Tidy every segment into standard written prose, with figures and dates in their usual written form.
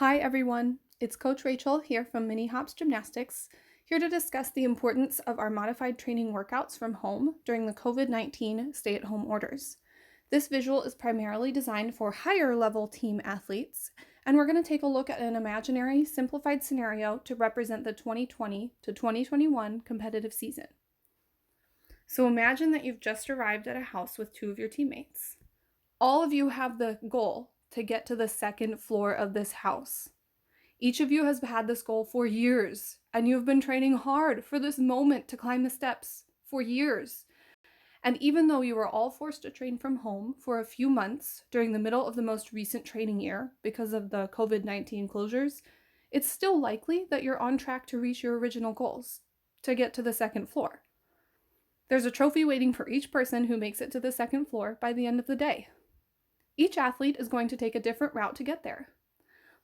Hi everyone, it's Coach Rachel here from Mini Hops Gymnastics, here to discuss the importance of our modified training workouts from home during the COVID-19 stay-at-home orders. This visual is primarily designed for higher level team athletes, and we're going to take a look at an imaginary simplified scenario to represent the 2020 to 2021 competitive season. So imagine that you've just arrived at a house with two of your teammates. All of you have the goal to get to the second floor of this house. Each of you has had this goal for years, and you've been training hard for this moment to climb the steps for years. And even though you were all forced to train from home for a few months during the middle of the most recent training year because of the COVID-19 closures, it's still likely that you're on track to reach your original goals, to get to the second floor. There's a trophy waiting for each person who makes it to the second floor by the end of the day. Each athlete is going to take a different route to get there.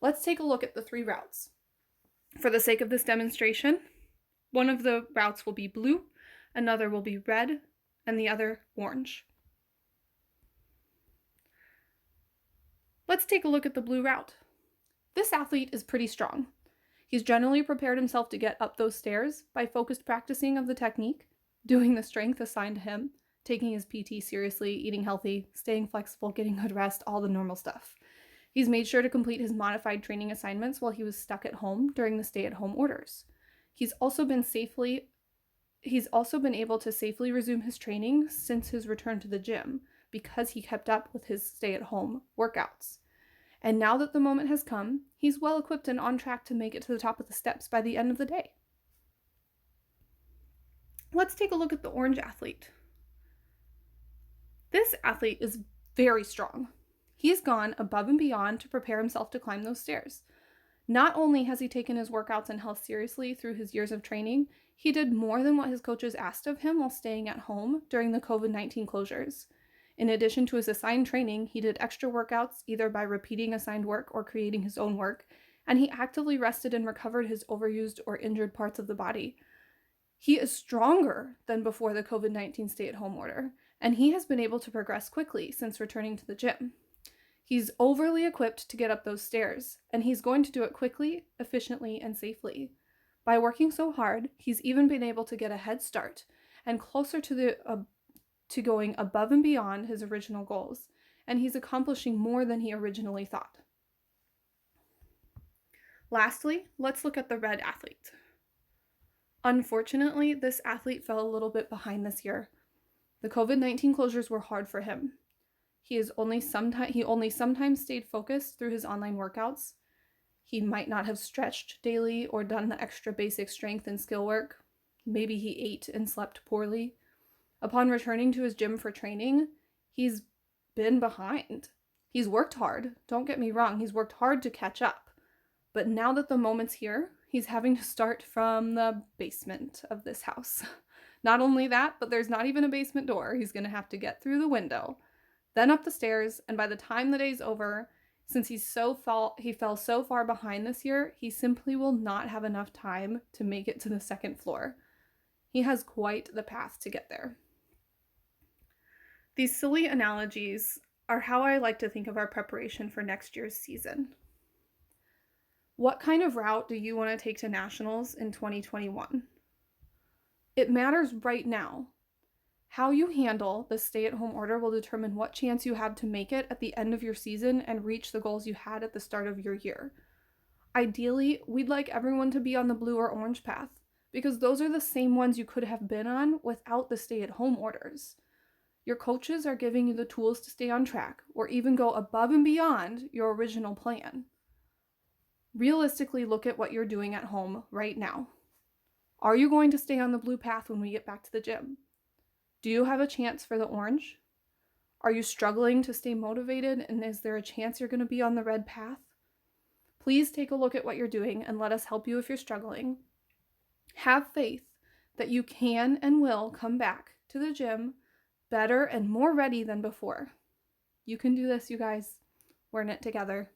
Let's take a look at the three routes. For the sake of this demonstration, one of the routes will be blue, another will be red, and the other orange. Let's take a look at the blue route. This athlete is pretty strong. He's generally prepared himself to get up those stairs by focused practicing of the technique, doing the strength assigned to him, taking his PT seriously, eating healthy, staying flexible, getting good rest, all the normal stuff. He's made sure to complete his modified training assignments while he was stuck at home during the stay-at-home orders. He's also been able to safely resume his training since his return to the gym because he kept up with his stay-at-home workouts. And now that the moment has come, he's well equipped and on track to make it to the top of the steps by the end of the day. Let's take a look at the orange athlete. This athlete is very strong. He's gone above and beyond to prepare himself to climb those stairs. Not only has he taken his workouts and health seriously through his years of training, he did more than what his coaches asked of him while staying at home during the COVID-19 closures. In addition to his assigned training, he did extra workouts either by repeating assigned work or creating his own work, and he actively rested and recovered his overused or injured parts of the body. He is stronger than before the COVID-19 stay-at-home order, and he has been able to progress quickly since returning to the gym. He's overly equipped to get up those stairs, and he's going to do it quickly, efficiently, and safely. By working so hard, he's even been able to get a head start and closer to going above and beyond his original goals, and he's accomplishing more than he originally thought. Lastly, let's look at the red athlete. Unfortunately, this athlete fell a little bit behind this year. The COVID-19 closures were hard for him. He only sometimes stayed focused through his online workouts. He might not have stretched daily or done the extra basic strength and skill work. Maybe he ate and slept poorly. Upon returning to his gym for training, he's been behind. He's worked hard. Don't get me wrong, he's worked hard to catch up. But now that the moment's here, he's having to start from the basement of this house. Not only that, but there's not even a basement door. He's going to have to get through the window, then up the stairs, and by the time the day's over, since he fell so far behind this year, he simply will not have enough time to make it to the second floor. He has quite the path to get there. These silly analogies are how I like to think of our preparation for next year's season. What kind of route do you want to take to nationals in 2021? It matters right now. How you handle the stay-at-home order will determine what chance you have to make it at the end of your season and reach the goals you had at the start of your year. Ideally, we'd like everyone to be on the blue or orange path, because those are the same ones you could have been on without the stay-at-home orders. Your coaches are giving you the tools to stay on track, or even go above and beyond your original plan. Realistically, look at what you're doing at home right now. Are you going to stay on the blue path when we get back to the gym? Do you have a chance for the orange? Are you struggling to stay motivated, and is there a chance you're going to be on the red path? Please take a look at what you're doing and let us help you if you're struggling. Have faith that you can and will come back to the gym better and more ready than before. You can do this, you guys. We're in it together.